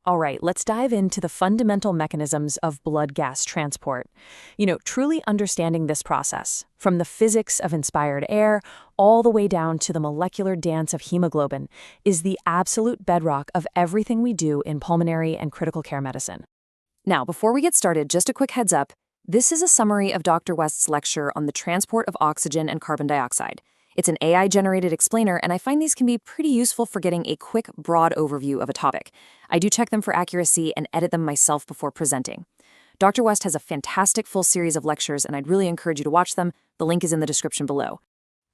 All right, let's dive into the fundamental mechanisms of blood gas transport. Truly understanding this process, from the physics of inspired air all the way down to the molecular dance of hemoglobin, is the absolute bedrock of everything we do in pulmonary and critical care medicine. Now, before we get started, just a quick heads up. This is a summary of Dr. West's lecture on the transport of oxygen and carbon dioxide. It's an AI-generated explainer, and I find these can be pretty useful for getting a quick, broad overview of a topic. I do check them for accuracy and edit them myself before presenting. Dr. West has a fantastic full series of lectures, and I'd really encourage you to watch them. The link is in the description below.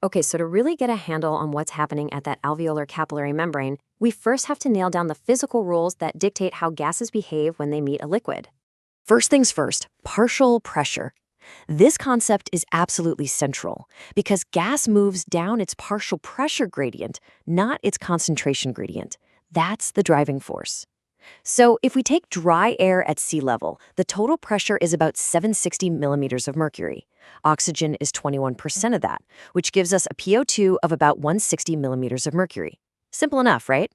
Okay, so to really get a handle on what's happening at that alveolar capillary membrane, we first have to nail down the physical rules that dictate how gases behave when they meet a liquid. First things first, partial pressure. This concept is absolutely central because gas moves down its partial pressure gradient, not its concentration gradient. That's the driving force. So if we take dry air at sea level, the total pressure is about 760 millimeters of mercury. Oxygen is 21% of that, which gives us a PO2 of about 160 millimeters of mercury. Simple enough, right?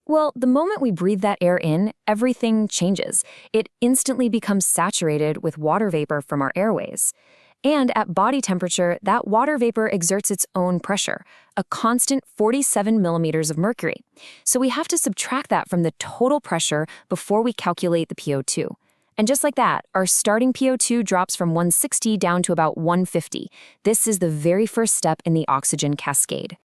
Well, the moment we breathe that air in, everything changes. It instantly becomes saturated with water vapor from our airways. And at body temperature, that water vapor exerts its own pressure, a constant 47 millimeters of mercury. So we have to subtract that from the total pressure before we calculate the PO2. And just like that, our starting PO2 drops from 160 down to about 150. This is the very first step in the oxygen cascade.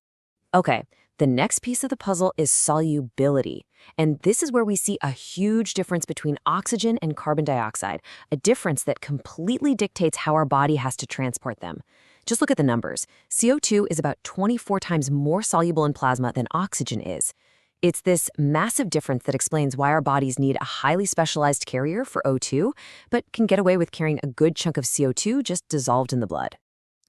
Okay. The next piece of the puzzle is solubility, and this is where we see a huge difference between oxygen and carbon dioxide, a difference that completely dictates how our body has to transport them. Just look at the numbers. CO2 is about 24 times more soluble in plasma than oxygen is. It's this massive difference that explains why our bodies need a highly specialized carrier for O2, but can get away with carrying a good chunk of CO2 just dissolved in the blood.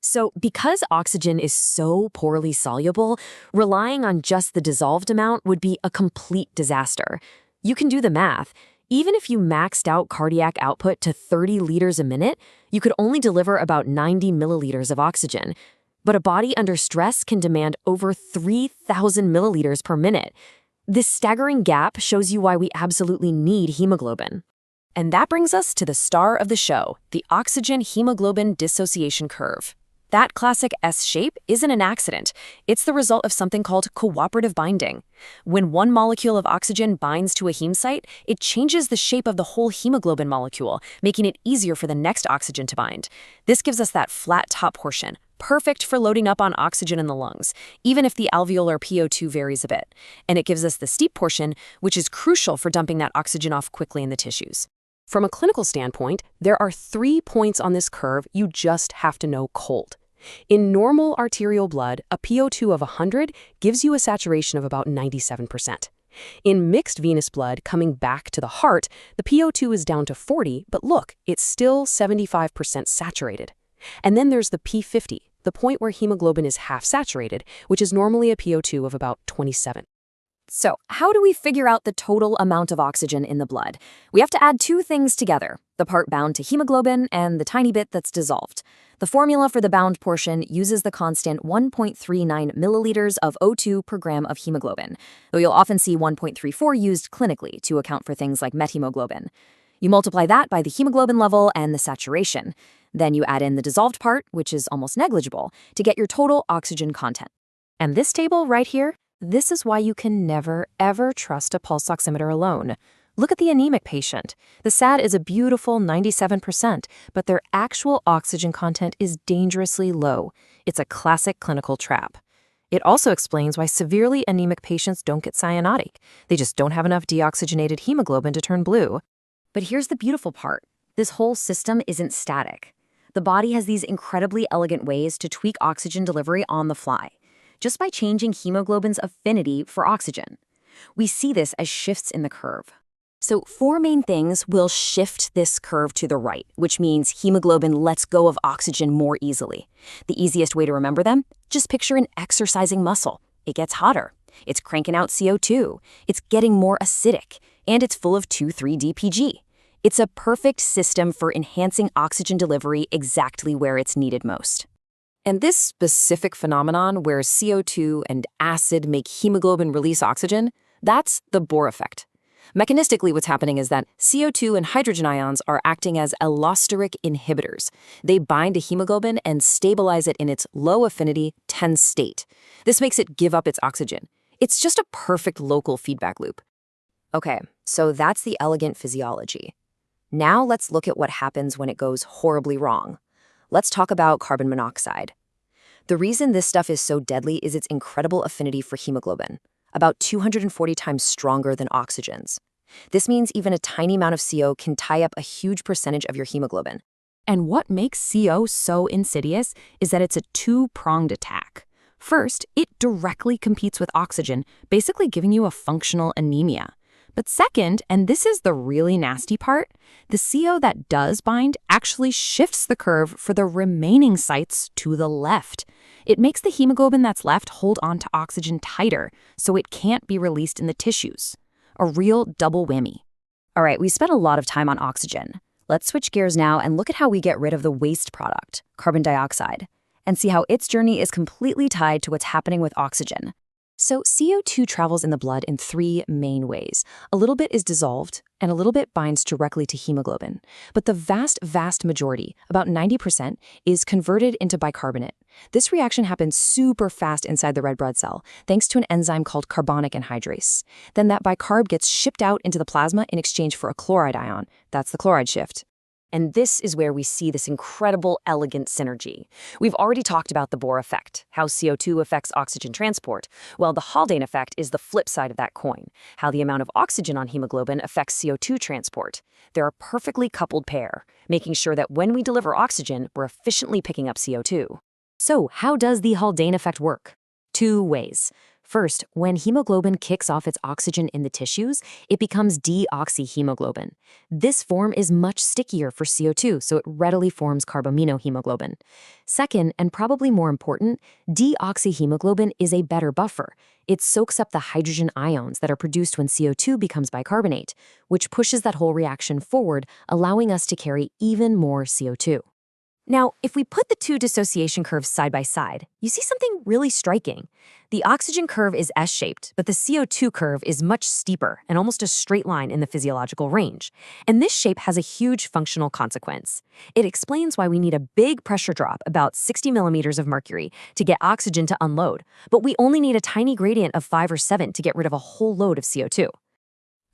So because oxygen is so poorly soluble, relying on just the dissolved amount would be a complete disaster. You can do the math. Even if you maxed out cardiac output to 30 liters a minute, you could only deliver about 90 milliliters of oxygen. But a body under stress can demand over 3,000 milliliters per minute. This staggering gap shows you why we absolutely need hemoglobin. And that brings us to the star of the show, the oxygen-hemoglobin dissociation curve. That classic S shape isn't an accident. It's the result of something called cooperative binding. When one molecule of oxygen binds to a heme site, it changes the shape of the whole hemoglobin molecule, making it easier for the next oxygen to bind. This gives us that flat top portion, perfect for loading up on oxygen in the lungs, even if the alveolar PO2 varies a bit. And it gives us the steep portion, which is crucial for dumping that oxygen off quickly in the tissues. From a clinical standpoint, there are 3 points on this curve you just have to know cold. In normal arterial blood, a PO2 of 100 gives you a saturation of about 97%. In mixed venous blood coming back to the heart, the PO2 is down to 40, but look, it's still 75% saturated. And then there's the P50, the point where hemoglobin is half saturated, which is normally a PO2 of about 27. So, how do we figure out the total amount of oxygen in the blood? We have to add 2 things together, the part bound to hemoglobin and the tiny bit that's dissolved. The formula for the bound portion uses the constant 1.39 milliliters of O2 per gram of hemoglobin, though you'll often see 1.34 used clinically to account for things like methemoglobin. You multiply that by the hemoglobin level and the saturation. Then you add in the dissolved part, which is almost negligible, to get your total oxygen content. And this table right here, this is why you can never, ever trust a pulse oximeter alone. Look at the anemic patient. The SAT is a beautiful 97%, but their actual oxygen content is dangerously low. It's a classic clinical trap. It also explains why severely anemic patients don't get cyanotic. They just don't have enough deoxygenated hemoglobin to turn blue. But here's the beautiful part. This whole system isn't static. The body has these incredibly elegant ways to tweak oxygen delivery on the fly, just by changing hemoglobin's affinity for oxygen. We see this as shifts in the curve. So 4 main things will shift this curve to the right, which means hemoglobin lets go of oxygen more easily. The easiest way to remember them? Just picture an exercising muscle. It gets hotter. It's cranking out CO2. It's getting more acidic. And it's full of 2,3-DPG. It's a perfect system for enhancing oxygen delivery exactly where it's needed most. And this specific phenomenon where CO2 and acid make hemoglobin release oxygen, that's the Bohr effect. Mechanistically, what's happening is that CO2 and hydrogen ions are acting as allosteric inhibitors. They bind to hemoglobin and stabilize it in its low-affinity 10 state. This makes it give up its oxygen. It's just a perfect local feedback loop. Okay, so that's the elegant physiology. Now let's look at what happens when it goes horribly wrong. Let's talk about carbon monoxide. The reason this stuff is so deadly is its incredible affinity for hemoglobin, about 240 times stronger than oxygen's. This means even a tiny amount of CO can tie up a huge percentage of your hemoglobin. And what makes CO so insidious is that it's a two-pronged attack. First, it directly competes with oxygen, basically giving you a functional anemia. But second, and this is the really nasty part, the CO that does bind actually shifts the curve for the remaining sites to the left. It makes the hemoglobin that's left hold on to oxygen tighter, so it can't be released in the tissues. A real double whammy. All right, we spent a lot of time on oxygen. Let's switch gears now and look at how we get rid of the waste product, carbon dioxide, and see how its journey is completely tied to what's happening with oxygen. So CO2 travels in the blood in three main ways. A little bit is dissolved, and a little bit binds directly to hemoglobin. But the vast majority, about 90%, is converted into bicarbonate. This reaction happens super fast inside the red blood cell, thanks to an enzyme called carbonic anhydrase. Then that bicarb gets shipped out into the plasma in exchange for a chloride ion. That's the chloride shift. And this is where we see this incredible, elegant synergy. We've already talked about the Bohr effect, how CO2 affects oxygen transport. Well, the Haldane effect is the flip side of that coin, how the amount of oxygen on hemoglobin affects CO2 transport. They're a perfectly coupled pair, making sure that when we deliver oxygen, we're efficiently picking up CO2. So, how does the Haldane effect work? Two ways. First, when hemoglobin kicks off its oxygen in the tissues, it becomes deoxyhemoglobin. This form is much stickier for CO2, so it readily forms carbaminohemoglobin. Second, and probably more important, deoxyhemoglobin is a better buffer. It soaks up the hydrogen ions that are produced when CO2 becomes bicarbonate, which pushes that whole reaction forward, allowing us to carry even more CO2. Now, if we put the two dissociation curves side by side, you see something really striking. The oxygen curve is S-shaped, but the CO2 curve is much steeper and almost a straight line in the physiological range. And this shape has a huge functional consequence. It explains why we need a big pressure drop, about 60 millimeters of mercury, to get oxygen to unload, but we only need a tiny gradient of 5 or 7 to get rid of a whole load of CO2.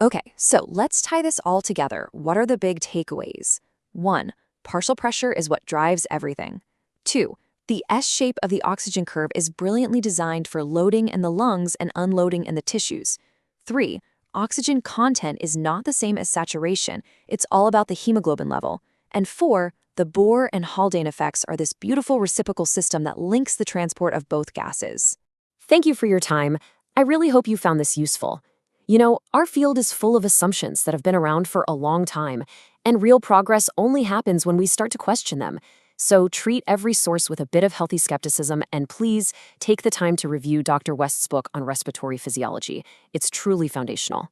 Okay, so let's tie this all together. What are the big takeaways? 1. Partial pressure is what drives everything. 2. The S shape of the oxygen curve is brilliantly designed for loading in the lungs and unloading in the tissues. 3. Oxygen content is not the same as saturation. It's all about the hemoglobin level. And 4. The Bohr and Haldane effects are this beautiful reciprocal system that links the transport of both gases. Thank you for your time. I really hope you found this useful. You know, our field is full of assumptions that have been around for a long time, and real progress only happens when we start to question them. So treat every source with a bit of healthy skepticism, and please take the time to review Dr. West's book on respiratory physiology. It's truly foundational.